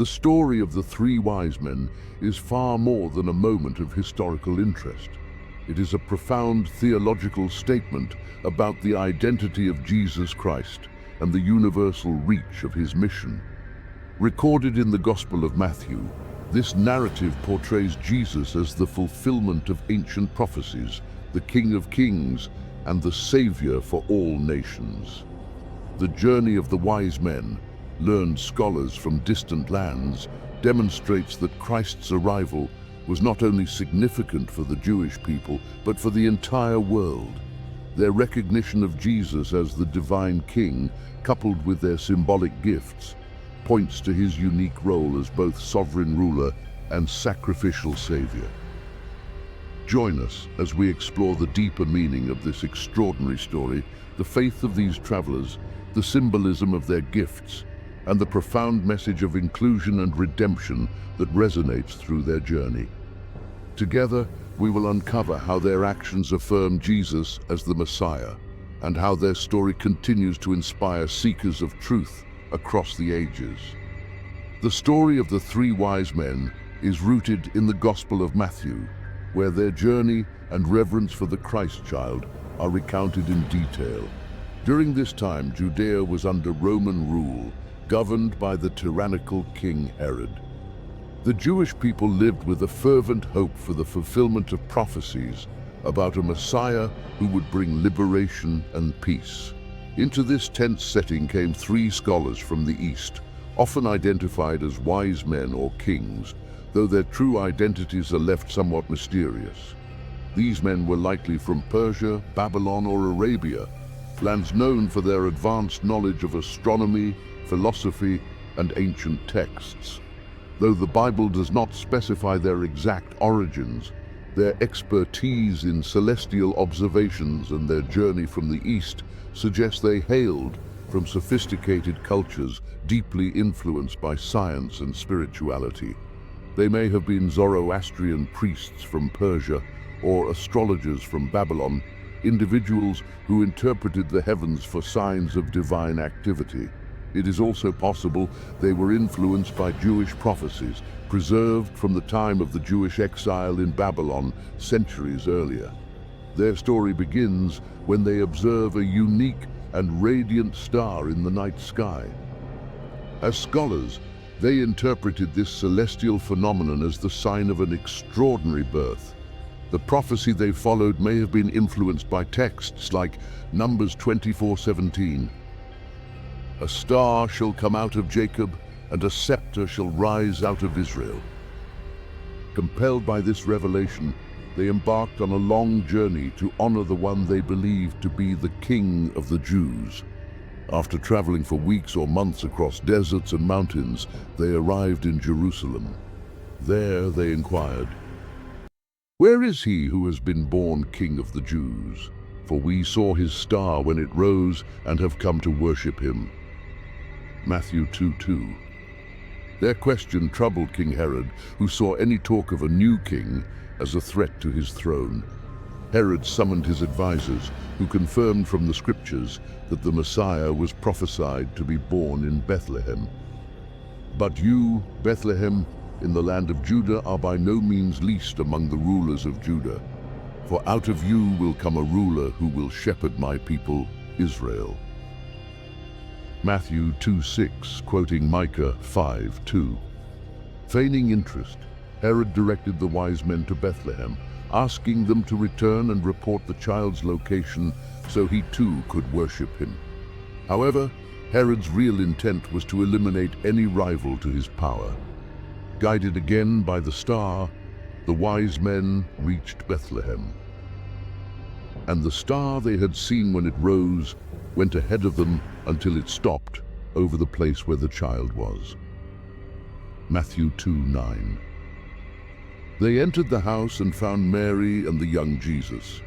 The story of the three wise men is far more than a moment of historical interest. It is a profound theological statement about the identity of Jesus Christ and the universal reach of his mission. Recorded in the Gospel of Matthew, this narrative portrays Jesus as the fulfillment of ancient prophecies, the King of Kings, and the Savior for all nations. The journey of the wise men, learned scholars from distant lands, demonstrates that Christ's arrival was not only significant for the Jewish people, but for the entire world. Their recognition of Jesus as the divine King, coupled with their symbolic gifts, points to his unique role as both sovereign ruler and sacrificial Savior. Join us as we explore the deeper meaning of this extraordinary story, the faith of these travelers, the symbolism of their gifts, and the profound message of inclusion and redemption that resonates through their journey. Together, we will uncover how their actions affirm Jesus as the Messiah, and how their story continues to inspire seekers of truth across the ages. The story of the three wise men is rooted in the Gospel of Matthew, where their journey and reverence for the Christ child are recounted in detail. During this time, Judea was under Roman rule, governed by the tyrannical King Herod. The Jewish people lived with a fervent hope for the fulfillment of prophecies about a Messiah who would bring liberation and peace. Into this tense setting came three scholars from the East, often identified as wise men or kings, though their true identities are left somewhat mysterious. These men were likely from Persia, Babylon, or Arabia, lands known for their advanced knowledge of astronomy, philosophy, and ancient texts. Though the Bible does not specify their exact origins, their expertise in celestial observations and their journey from the East suggests they hailed from sophisticated cultures deeply influenced by science and spirituality. They may have been Zoroastrian priests from Persia or astrologers from Babylon, individuals who interpreted the heavens for signs of divine activity. It is also possible they were influenced by Jewish prophecies, preserved from the time of the Jewish exile in Babylon centuries earlier. Their story begins when they observe a unique and radiant star in the night sky. As scholars, they interpreted this celestial phenomenon as the sign of an extraordinary birth. The prophecy they followed may have been influenced by texts like Numbers 24:17. A star shall come out of Jacob, and a scepter shall rise out of Israel. Compelled by this revelation, they embarked on a long journey to honor the one they believed to be the King of the Jews. After traveling for weeks or months across deserts and mountains, they arrived in Jerusalem. There they inquired, "Where is he who has been born King of the Jews? For we saw his star when it rose and have come to worship him." Matthew 2:2. Their question troubled King Herod, who saw any talk of a new king as a threat to his throne. Herod summoned his advisors, who confirmed from the scriptures that the Messiah was prophesied to be born in Bethlehem. "But you, Bethlehem, in the land of Judah, are by no means least among the rulers of Judah. For out of you will come a ruler who will shepherd my people, Israel." Matthew 2:6, quoting Micah 5:2. Feigning interest, Herod directed the wise men to Bethlehem, asking them to return and report the child's location so he too could worship him. However, Herod's real intent was to eliminate any rival to his power. Guided again by the star, the wise men reached Bethlehem. And the star they had seen when it rose went ahead of them until it stopped over the place where the child was. Matthew 2:9. They entered the house and found Mary and the young Jesus.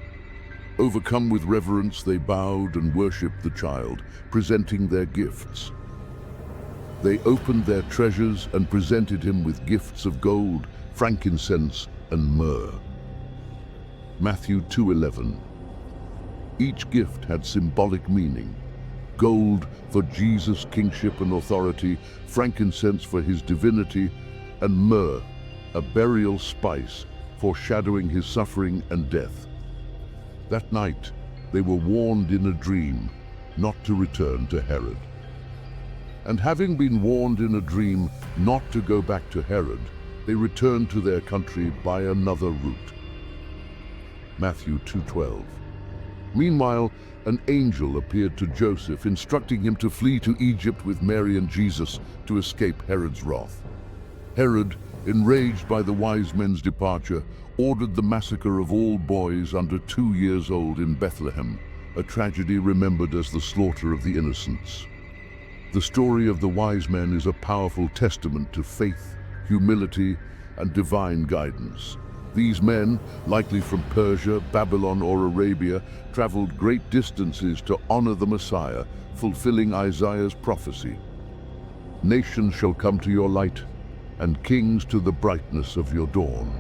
Overcome with reverence, they bowed and worshipped the child, presenting their gifts. They opened their treasures and presented him with gifts of gold, frankincense, and myrrh. Matthew 2:11. Each gift had symbolic meaning. gold for Jesus' kingship and authority, frankincense for his divinity, and myrrh, a burial spice foreshadowing his suffering and death. That night, they were warned in a dream not to return to Herod. And having been warned in a dream not to go back to Herod, they returned to their country by another route. Matthew 2:12. Meanwhile, an angel appeared to Joseph, instructing him to flee to Egypt with Mary and Jesus to escape Herod's wrath. Herod, enraged by the wise men's departure, ordered the massacre of all boys under 2 years old in Bethlehem, a tragedy remembered as the slaughter of the innocents. The story of the wise men is a powerful testament to faith, humility, and divine guidance. These men, likely from Persia, Babylon, or Arabia, traveled great distances to honor the Messiah, fulfilling Isaiah's prophecy. Nations shall come to your light, and kings to the brightness of your dawn.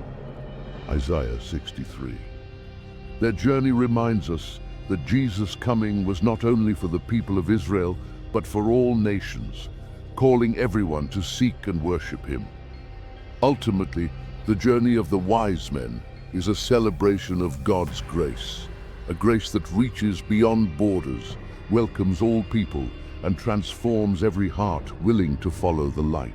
Isaiah 63. Their journey reminds us that Jesus' coming was not only for the people of Israel, but for all nations, calling everyone to seek and worship him. Ultimately, the journey of the wise men is a celebration of God's grace, a grace that reaches beyond borders, welcomes all people, and transforms every heart willing to follow the light.